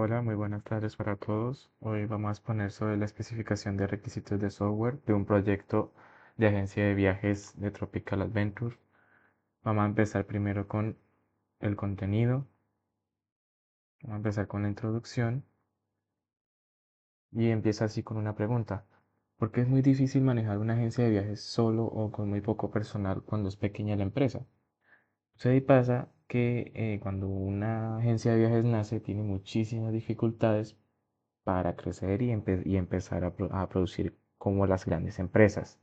Hola, muy buenas tardes para todos. Hoy vamos a exponer sobre la especificación de requisitos de software de un proyecto de agencia de viajes de Tropical Adventure. Vamos a empezar primero con el contenido. Vamos a empezar con la introducción y empieza así con una pregunta. ¿Por qué es muy difícil manejar una agencia de viajes solo o con muy poco personal cuando es pequeña la empresa? Sucede y pasa que cuando una agencia de viajes nace tiene muchísimas dificultades para crecer y empezar a producir como las grandes empresas.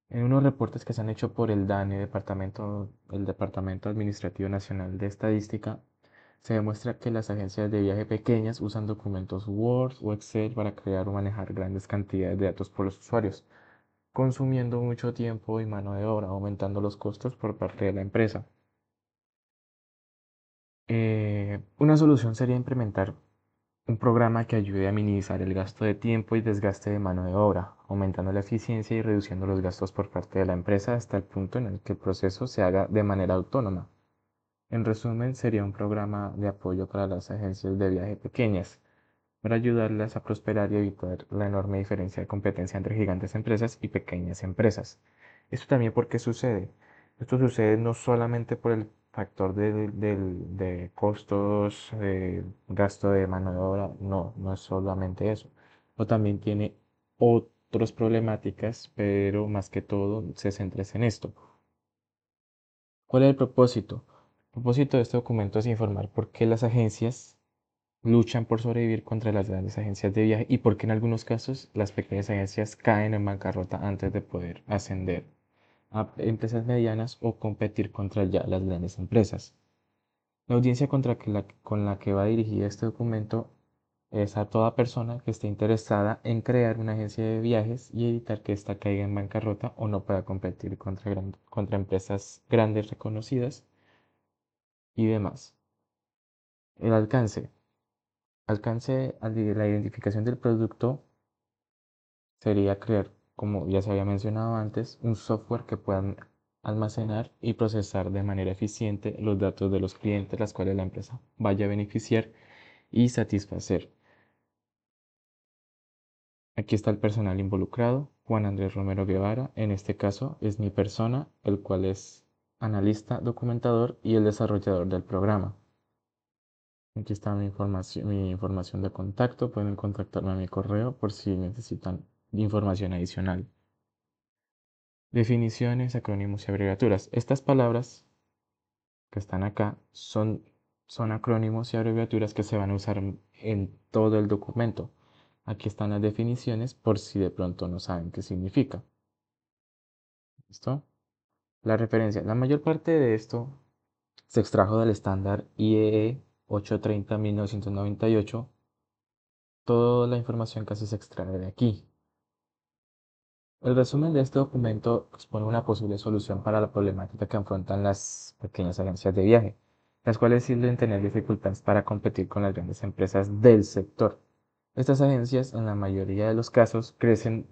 En unos reportes que se han hecho por el DANE, el Departamento Administrativo Nacional de Estadística, se demuestra que las agencias de viaje pequeñas usan documentos Word o Excel para crear o manejar grandes cantidades de datos por los usuarios, consumiendo mucho tiempo y mano de obra, aumentando los costos por parte de la empresa. Una solución sería implementar un programa que ayude a minimizar el gasto de tiempo y desgaste de mano de obra, aumentando la eficiencia y reduciendo los gastos por parte de la empresa hasta el punto en el que el proceso se haga de manera autónoma. En resumen, sería un programa de apoyo para las agencias de viaje pequeñas, para ayudarlas a prosperar y evitar la enorme diferencia de competencia entre gigantes empresas y pequeñas empresas. Esto también porque sucede. Esto sucede no solamente por el factor de costos, gasto de mano de obra, no es solamente eso. O también tiene otras problemáticas, pero más que todo se centra en esto. ¿Cuál es el propósito? El propósito de este documento es informar por qué las agencias luchan por sobrevivir contra las grandes agencias de viaje y por qué en algunos casos las pequeñas agencias caen en bancarrota antes de poder ascender a empresas medianas o competir contra ya las grandes empresas. La audiencia con la que va dirigido este documento es a toda persona que esté interesada en crear una agencia de viajes y evitar que ésta caiga en bancarrota o no pueda competir contra empresas grandes reconocidas y demás. El alcance. Alcance de la identificación del producto sería crear, como ya se había mencionado antes, un software que pueda almacenar y procesar de manera eficiente los datos de los clientes, las cuales la empresa vaya a beneficiar y satisfacer. Aquí está el personal involucrado, Juan Andrés Romero Guevara, en este caso es mi persona, el cual es analista, documentador y el desarrollador del programa. Aquí está mi información de contacto, pueden contactarme a mi correo por si necesitan información adicional. Definiciones, acrónimos y abreviaturas. Estas palabras que están acá son acrónimos y abreviaturas que se van a usar en todo el documento. Aquí están las definiciones por si de pronto no saben qué significa. ¿Listo? La referencia. La mayor parte de esto se extrajo del estándar IEE 830-1998. Toda la información casi se extrae de aquí. El resumen de este documento expone una posible solución para la problemática que afrontan las pequeñas agencias de viaje, las cuales suelen tener dificultades para competir con las grandes empresas del sector. Estas agencias, en la mayoría de los casos, carecen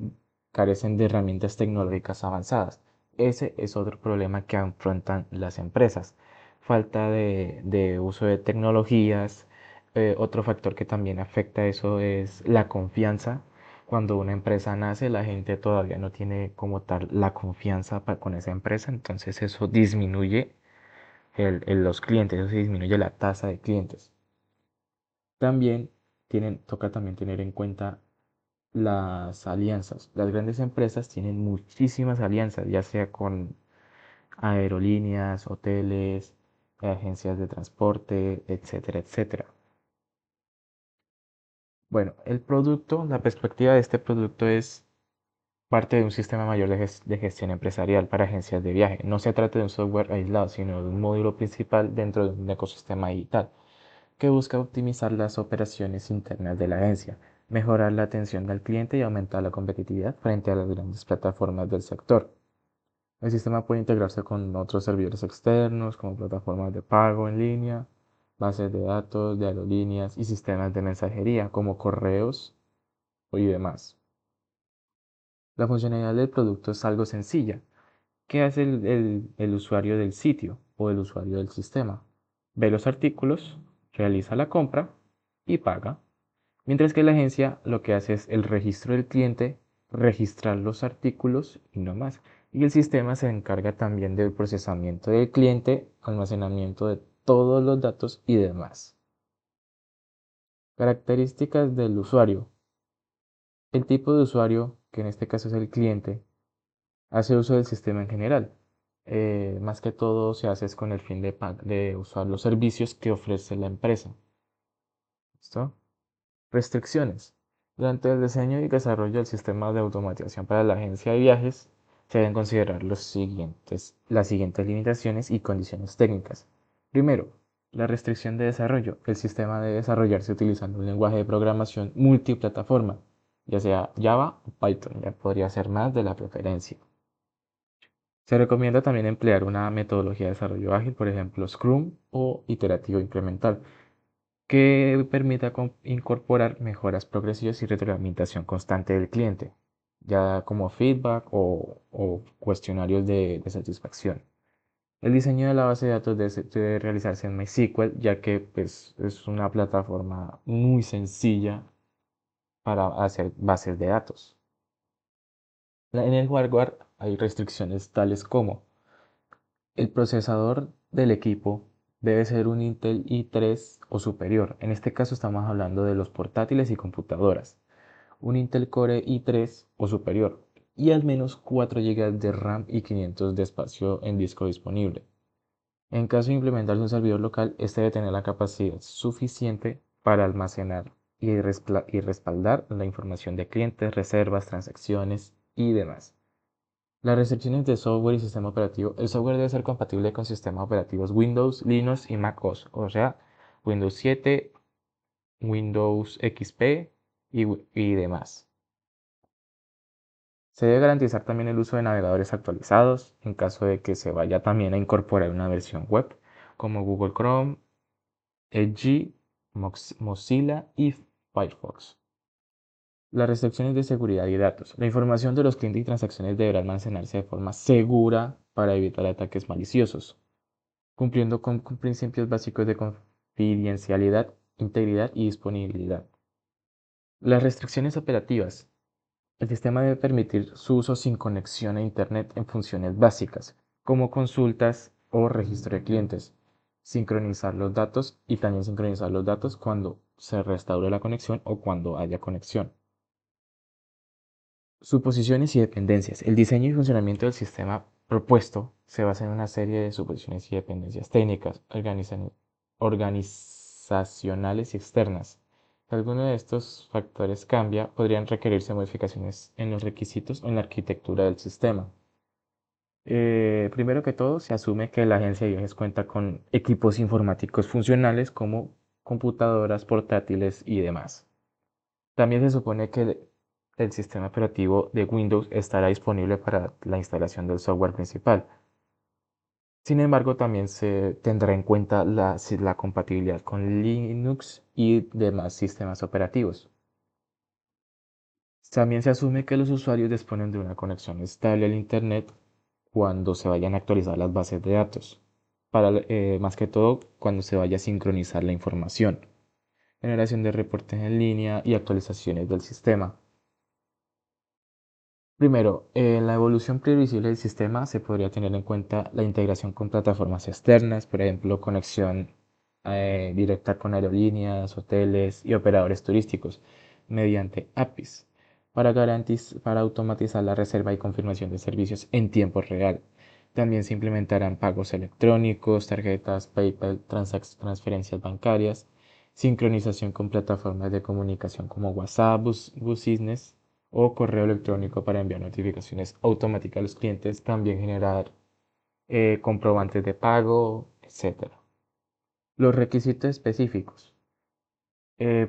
de herramientas tecnológicas avanzadas. Ese es otro problema que afrontan las empresas. Falta de uso de tecnologías. Otro factor que también afecta a eso es la confianza. Cuando una empresa nace, la gente todavía no tiene como tal la confianza con esa empresa, entonces eso disminuye los clientes, eso disminuye la tasa de clientes. También toca también tener en cuenta las alianzas. Las grandes empresas tienen muchísimas alianzas, ya sea con aerolíneas, hoteles, agencias de transporte, etcétera, etcétera. Bueno, la perspectiva de este producto es parte de un sistema mayor de gestión empresarial para agencias de viaje. No se trata de un software aislado, sino de un módulo principal dentro de un ecosistema digital que busca optimizar las operaciones internas de la agencia, mejorar la atención al cliente y aumentar la competitividad frente a las grandes plataformas del sector. El sistema puede integrarse con otros servidores externos como plataformas de pago en línea, bases de datos de aerolíneas y sistemas de mensajería como correos y demás. La funcionalidad del producto es algo sencilla. ¿Qué hace el usuario del sitio o el usuario del sistema? Ve los artículos, realiza la compra y paga. Mientras que la agencia lo que hace es el registro del cliente, registrar los artículos y no más. Y el sistema se encarga también del procesamiento del cliente, almacenamiento de todos los datos y demás. Características del usuario. El tipo de usuario, que en este caso es el cliente, hace uso del sistema en general. Más que todo se hace es con el fin de usar los servicios que ofrece la empresa. ¿Listo? Restricciones. Durante el diseño y desarrollo del sistema de automatización para la agencia de viajes, se deben considerar las siguientes limitaciones y condiciones técnicas. Primero, la restricción de desarrollo. El sistema debe desarrollarse utilizando un lenguaje de programación multiplataforma, ya sea Java o Python, ya podría ser más de la preferencia. Se recomienda también emplear una metodología de desarrollo ágil, por ejemplo Scrum o iterativo incremental, que permita incorporar mejoras progresivas y retroalimentación constante del cliente, ya como feedback o cuestionarios de satisfacción. El diseño de la base de datos debe realizarse en MySQL, ya que pues, es una plataforma muy sencilla para hacer bases de datos. En el hardware hay restricciones tales como el procesador del equipo debe ser un Intel i3 o superior. En este caso estamos hablando de los portátiles y computadoras. Un Intel Core i3 o superior y al menos 4 GB de RAM y 500 de espacio en disco disponible. En caso de implementarse un servidor local, este debe tener la capacidad suficiente para almacenar y respaldar la información de clientes, reservas, transacciones y demás. Las restricciones de software y sistema operativo. El software debe ser compatible con sistemas operativos Windows, Linux y Mac OS, o sea, Windows 7, Windows XP y demás. Se debe garantizar también el uso de navegadores actualizados en caso de que se vaya también a incorporar una versión web como Google Chrome, Edge, Mozilla y Firefox. Las restricciones de seguridad y datos. La información de los clientes y transacciones deberá almacenarse de forma segura para evitar ataques maliciosos, cumpliendo con principios básicos de confidencialidad, integridad y disponibilidad. Las restricciones operativas. El sistema debe permitir su uso sin conexión a Internet en funciones básicas, como consultas o registro de clientes. Sincronizar los datos y también sincronizar los datos cuando se restaure la conexión o cuando haya conexión. Suposiciones y dependencias. El diseño y funcionamiento del sistema propuesto se basa en una serie de suposiciones y dependencias técnicas, organizacionales y externas. Si alguno de estos factores cambia, podrían requerirse modificaciones en los requisitos o en la arquitectura del sistema. Primero que todo, se asume que la agencia de viajes cuenta con equipos informáticos funcionales como computadoras, portátiles y demás. También se supone que el sistema operativo de Windows estará disponible para la instalación del software principal. Sin embargo, también se tendrá en cuenta la compatibilidad con Linux y demás sistemas operativos. También se asume que los usuarios disponen de una conexión estable al Internet cuando se vayan a actualizar las bases de datos, más que todo cuando se vaya a sincronizar la información, generación de reportes en línea y actualizaciones del sistema. Primero, en la evolución previsible del sistema se podría tener en cuenta la integración con plataformas externas, por ejemplo, conexión directa con aerolíneas, hoteles y operadores turísticos mediante APIs para automatizar la reserva y confirmación de servicios en tiempo real. También se implementarán pagos electrónicos, tarjetas PayPal, transferencias bancarias, sincronización con plataformas de comunicación como WhatsApp, Business o correo electrónico para enviar notificaciones automáticas a los clientes, también generar comprobantes de pago, etcétera. Los requisitos específicos.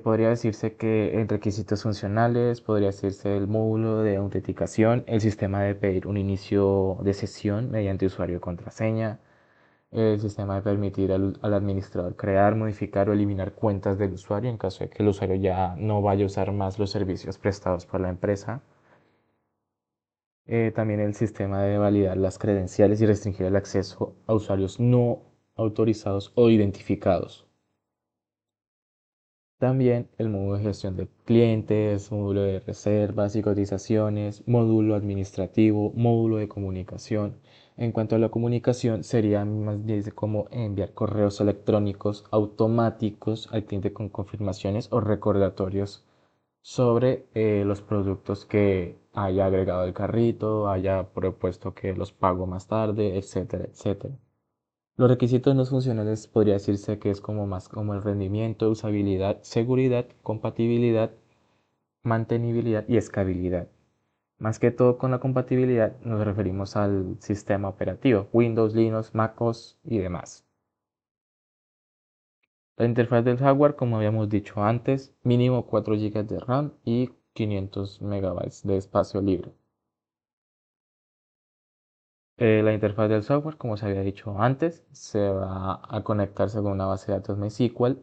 Podría decirse que en requisitos funcionales podría decirse el módulo de autenticación, el sistema de pedir un inicio de sesión mediante usuario y contraseña, el sistema de permitir al administrador crear, modificar o eliminar cuentas del usuario en caso de que el usuario ya no vaya a usar más los servicios prestados por la empresa. También el sistema de validar las credenciales y restringir el acceso a usuarios no autorizados o identificados. También el módulo de gestión de clientes, módulo de reservas y cotizaciones, módulo administrativo, módulo de comunicación. En cuanto a la comunicación, sería más bien como enviar correos electrónicos automáticos al cliente con confirmaciones o recordatorios sobre los productos que haya agregado al carrito, haya propuesto que los pago más tarde, etcétera, etcétera. Los requisitos no funcionales podría decirse que es como más como el rendimiento, usabilidad, seguridad, compatibilidad, mantenibilidad y escalabilidad. Más que todo con la compatibilidad nos referimos al sistema operativo, Windows, Linux, MacOS y demás. La interfaz del hardware, como habíamos dicho antes, mínimo 4 GB de RAM y 500 MB de espacio libre. La interfaz del software, como se había dicho antes, se va a conectarse con una base de datos MySQL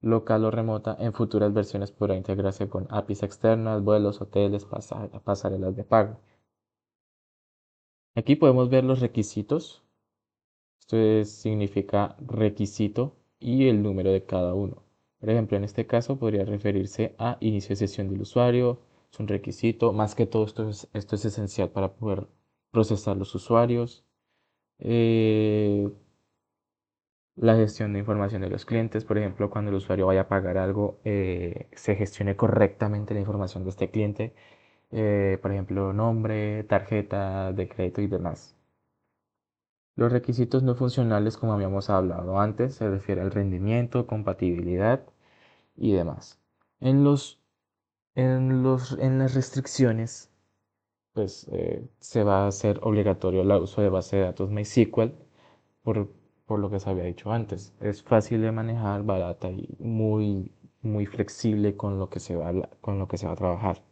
local o remota. En futuras versiones podrá integrarse con APIs externas, vuelos, hoteles, pasarelas de pago. Aquí podemos ver los requisitos. Significa requisito y el número de cada uno. Por ejemplo, en este caso podría referirse a inicio de sesión del usuario, es un requisito. Más que todo esto es esencial para poder procesar los usuarios. Eh, la gestión de información de los clientes, por ejemplo, cuando el usuario vaya a pagar algo, se gestione correctamente la información de este cliente, por ejemplo, nombre, tarjeta de crédito y demás. Los requisitos no funcionales, como habíamos hablado antes, se refiere al rendimiento, compatibilidad y demás. En en las restricciones, pues se va a hacer obligatorio el uso de base de datos MySQL por, por lo que se había dicho antes. Es fácil de manejar, barata y muy flexible con lo que con lo que se va a trabajar.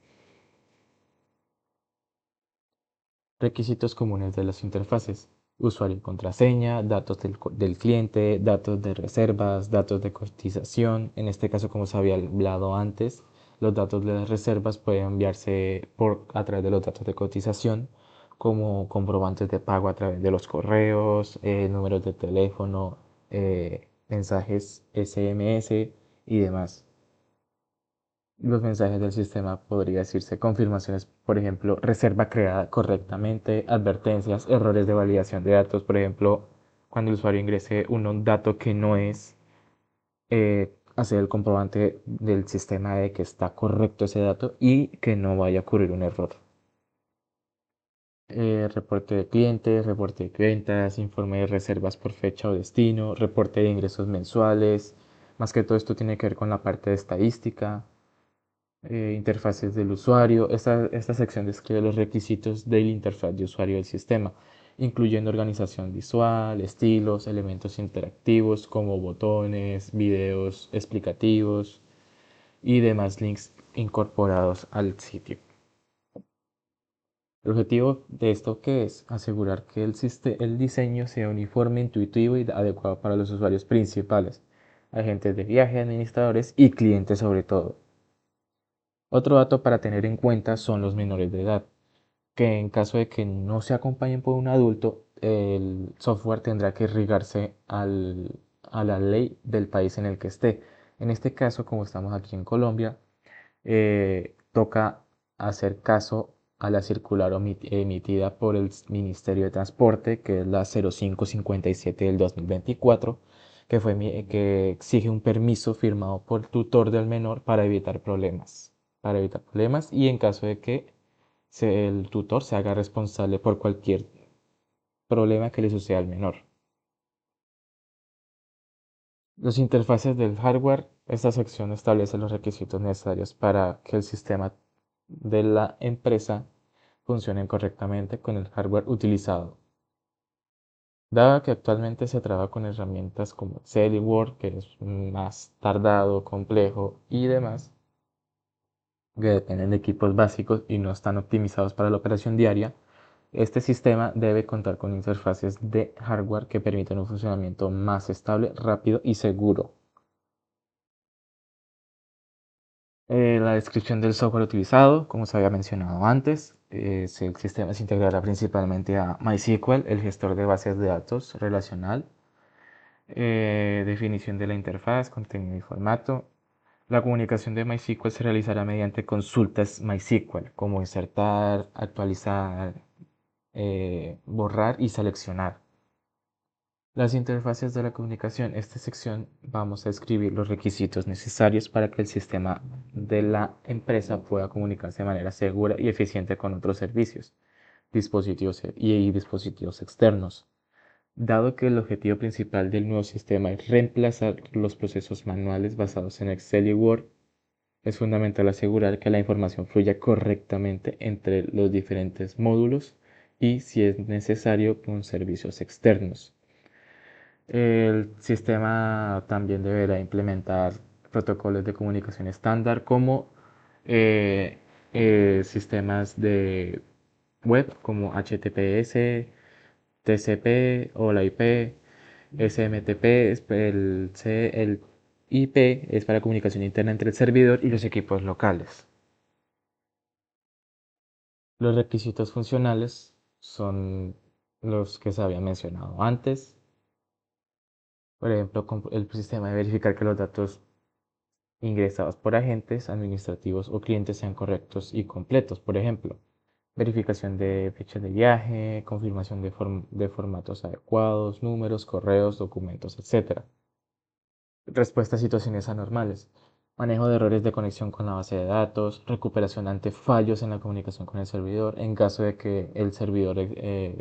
Requisitos comunes de las interfaces: usuario y contraseña, datos del cliente, datos de reservas, datos de cotización. En este caso, como se había hablado antes, los datos de las reservas pueden enviarse a través de los datos de cotización, como comprobantes de pago a través de los correos, números de teléfono, mensajes SMS y demás. Los mensajes del sistema podría decirse confirmaciones, por ejemplo, reserva creada correctamente, advertencias, errores de validación de datos, por ejemplo, cuando el usuario ingrese un dato que no es, hacer el comprobante del sistema de que está correcto ese dato y que no vaya a ocurrir un error. Reporte de clientes, reporte de ventas, informe de reservas por fecha o destino, reporte de ingresos mensuales. Más que todo esto tiene que ver con la parte de estadística, interfaces del usuario. Esta sección describe los requisitos de la interfaz de usuario del sistema, incluyendo organización visual, estilos, elementos interactivos como botones, videos explicativos y demás links incorporados al sitio. El objetivo de esto que es asegurar que el diseño sea uniforme, intuitivo y adecuado para los usuarios principales, agentes de viaje, administradores y clientes sobre todo. Otro dato para tener en cuenta son los menores de edad, que en caso de que no se acompañen por un adulto, el software tendrá que irrigarse a la ley del país en el que esté. En este caso, como estamos aquí en Colombia, toca hacer caso a la circular emitida por el Ministerio de Transporte, que es la 0557 del 2024, que exige un permiso firmado por tutor del menor para evitar problemas y en caso de que el tutor se haga responsable por cualquier problema que le suceda al menor. Los interfaces del hardware, esta sección establece los requisitos necesarios para que el sistema de la empresa funcione correctamente con el hardware utilizado. Dado que actualmente se trabaja con herramientas como Excel y Word, que es más tardado, complejo y demás, que dependen de equipos básicos y no están optimizados para la operación diaria, este sistema debe contar con interfaces de hardware que permitan un funcionamiento más estable, rápido y seguro. La descripción del software utilizado, como se había mencionado antes, el sistema se integrará principalmente a MySQL, el gestor de bases de datos relacional, definición de la interfaz, contenido y formato, La comunicación de MySQL se realizará mediante consultas MySQL, como insertar, actualizar, borrar y seleccionar. Las interfaces de la comunicación. Esta sección vamos a escribir los requisitos necesarios para que el sistema de la empresa pueda comunicarse de manera segura y eficiente con otros servicios, dispositivos y dispositivos externos. Dado que el objetivo principal del nuevo sistema es reemplazar los procesos manuales basados en Excel y Word, es fundamental asegurar que la información fluya correctamente entre los diferentes módulos y, si es necesario, con servicios externos. El sistema también deberá implementar protocolos de comunicación estándar como eh, sistemas de web como HTTPS, TCP o la IP, SMTP, el IP es para comunicación interna entre el servidor y los equipos locales. Los requisitos funcionales son los que se había mencionado antes. Por ejemplo, el sistema de verificar que los datos ingresados por agentes administrativos o clientes sean correctos y completos. Por ejemplo, verificación de fechas de viaje, confirmación de formatos adecuados, números, correos, documentos, etc. Respuesta a situaciones anormales. Manejo de errores de conexión con la base de datos, recuperación ante fallos en la comunicación con el servidor. En caso de que el servidor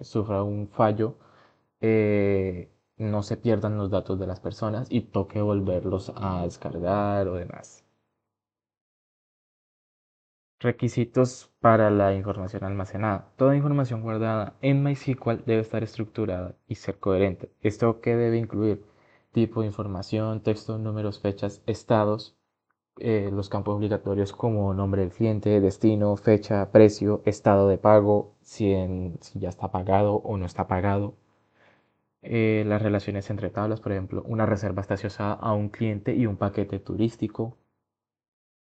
sufra un fallo, no se pierdan los datos de las personas y toque volverlos a descargar o demás. Requisitos para la información almacenada. Toda información guardada en MySQL debe estar estructurada y ser coherente. ¿Esto qué debe incluir? Tipo de información, texto, números, fechas, estados, los campos obligatorios como nombre del cliente, destino, fecha, precio, estado de pago, si ya está pagado o no está pagado. Las relaciones entre tablas, por ejemplo, una reserva está asociada a un cliente y un paquete turístico.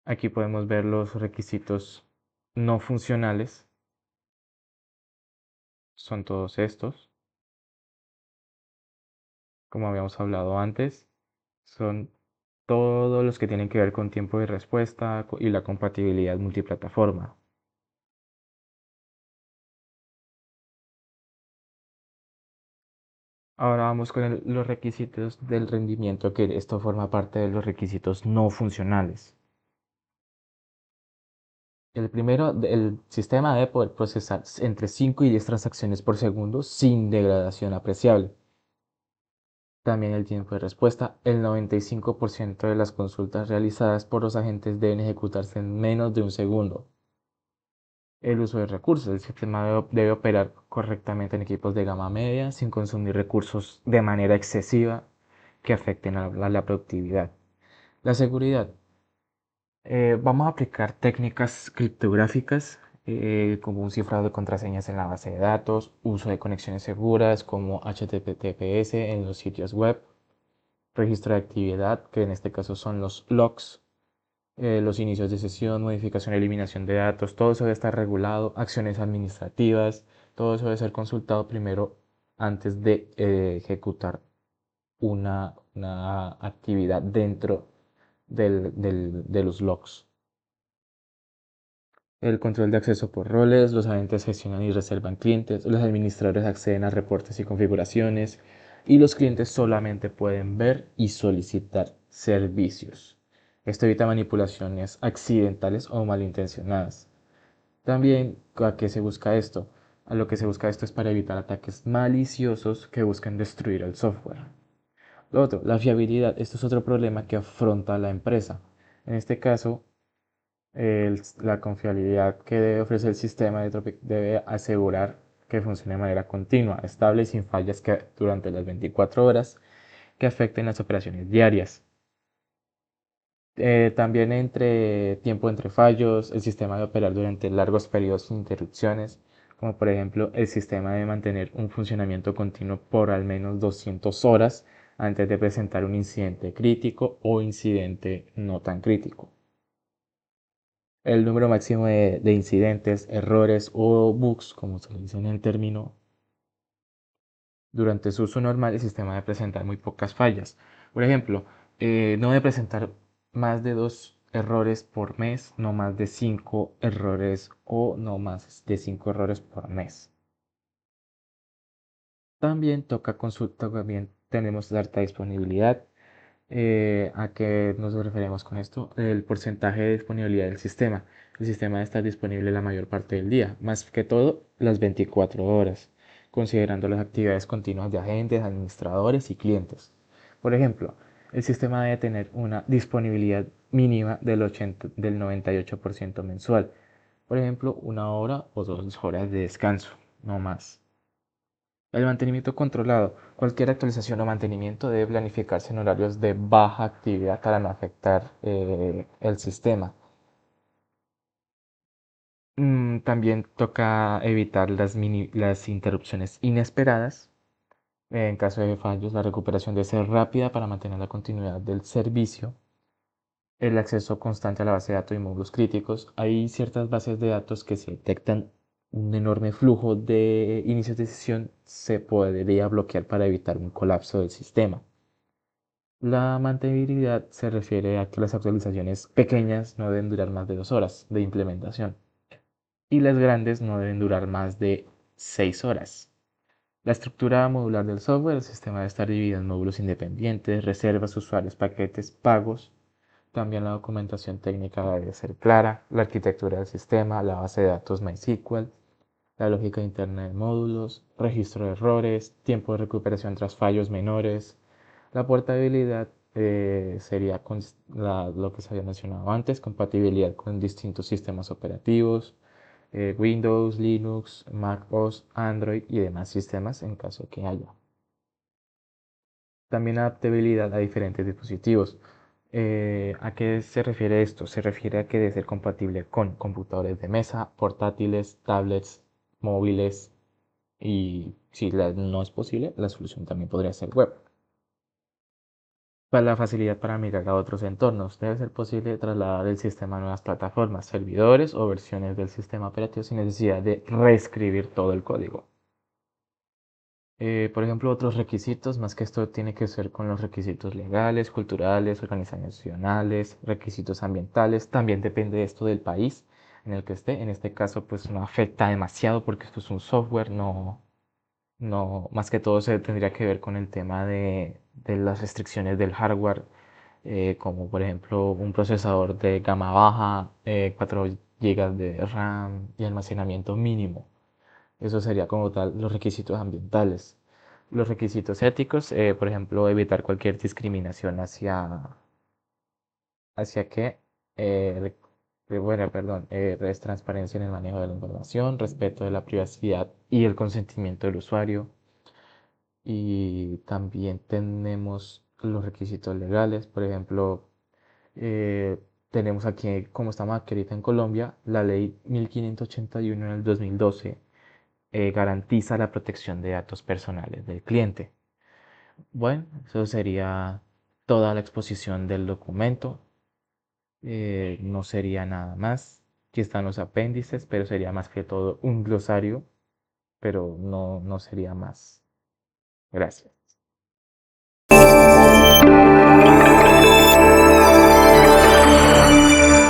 Aquí podemos ver los requisitos no funcionales, son todos estos. Como habíamos hablado antes, son todos los que tienen que ver con tiempo de respuesta y la compatibilidad multiplataforma. Ahora vamos con los requisitos del rendimiento, que esto forma parte de los requisitos no funcionales. El primero, el sistema debe poder procesar entre 5 y 10 transacciones por segundo sin degradación apreciable. También el tiempo de respuesta. El 95% de las consultas realizadas por los agentes deben ejecutarse en menos de un segundo. El uso de recursos. El sistema debe operar correctamente en equipos de gama media sin consumir recursos de manera excesiva que afecten a la productividad. La seguridad. Vamos a aplicar técnicas criptográficas como un cifrado de contraseñas en la base de datos, uso de conexiones seguras como HTTPS en los sitios web, registro de actividad, que en este caso son los logs, los inicios de sesión, modificación, eliminación de datos, todo eso debe estar regulado, acciones administrativas, todo eso debe ser consultado primero antes de ejecutar una actividad dentro de los logs. El control de acceso por roles, los agentes gestionan y reservan clientes, los administradores acceden a reportes y configuraciones y los clientes solamente pueden ver y solicitar servicios. Esto evita manipulaciones accidentales o malintencionadas. También, ¿a qué se busca esto? A lo que se busca esto es para evitar ataques maliciosos que buscan destruir el software. Lo otro, la fiabilidad. Esto es otro problema que afronta la empresa. En este caso, la confiabilidad que debe ofrecer el sistema debe asegurar que funcione de manera continua, estable y sin fallas durante las 24 horas que afecten las operaciones diarias. También entre tiempo entre fallos, el sistema debe operar durante largos periodos sin interrupciones, como por ejemplo el sistema debe mantener un funcionamiento continuo por al menos 200 horas antes de presentar un incidente crítico o incidente no tan crítico. El número máximo de incidentes, errores o bugs, como se le dice en el término, durante su uso normal, el sistema debe presentar muy pocas fallas. Por ejemplo, no debe presentar más de 2 errores por mes, no más de 5 errores o no más de 5 errores por mes. También toca consulta, también tenemos alta disponibilidad. ¿A qué nos referimos con esto? El porcentaje de disponibilidad del sistema. El sistema está disponible la mayor parte del día, más que todo las 24 horas, considerando las actividades continuas de agentes, administradores y clientes. Por ejemplo, el sistema debe tener una disponibilidad mínima del 98% mensual. Por ejemplo, 1 hora o 2 horas de descanso, no más. El mantenimiento controlado. Cualquier actualización o mantenimiento debe planificarse en horarios de baja actividad para no afectar el sistema. También toca evitar las interrupciones inesperadas. En caso de fallos, la recuperación debe ser rápida para mantener la continuidad del servicio. El acceso constante a la base de datos y módulos críticos. Hay ciertas bases de datos que si detectan un enorme flujo de inicios de sesión, se podría bloquear para evitar un colapso del sistema. La mantenibilidad se refiere a que las actualizaciones pequeñas no deben durar más de 2 horas de implementación y las grandes no deben durar más de 6 horas. La estructura modular del software, el sistema debe estar dividido en módulos independientes, reservas, usuarios, paquetes, pagos. También la documentación técnica debe ser clara, la arquitectura del sistema, la base de datos MySQL, la lógica interna de módulos, registro de errores, tiempo de recuperación tras fallos menores. La portabilidad sería lo que se había mencionado antes, compatibilidad con distintos sistemas operativos, Windows, Linux, Mac OS, Android y demás sistemas en caso que haya. También adaptabilidad a diferentes dispositivos. ¿A qué se refiere esto? Se refiere a que debe ser compatible con computadores de mesa, portátiles, tablets, móviles y si no es posible, la solución también podría ser web. Para la facilidad para migrar a otros entornos, debe ser posible trasladar el sistema a nuevas plataformas, servidores o versiones del sistema operativo sin necesidad de reescribir todo el código. Por ejemplo, otros requisitos, más que esto tiene que ver con los requisitos legales, culturales, organizacionales, requisitos ambientales. También depende de esto del país en el que esté. En este caso, pues no afecta demasiado porque esto es un software, no, más que todo se tendría que ver con el tema de las restricciones del hardware, como por ejemplo un procesador de gama baja, 4 GB de RAM y almacenamiento mínimo. Eso sería como tal los requisitos ambientales. Los requisitos éticos, por ejemplo, evitar cualquier discriminación hacia qué, bueno, perdón, es transparencia en el manejo de la información, respeto de la privacidad y el consentimiento del usuario. Y también tenemos los requisitos legales, por ejemplo, eh, tenemos aquí, como estamos aquí ahorita en Colombia, la ley 1581 del 2012 garantiza la protección de datos personales del cliente. Bueno, eso sería toda la exposición del documento. No sería nada más. Aquí están los apéndices, pero sería más que todo un glosario, pero no sería más. Gracias.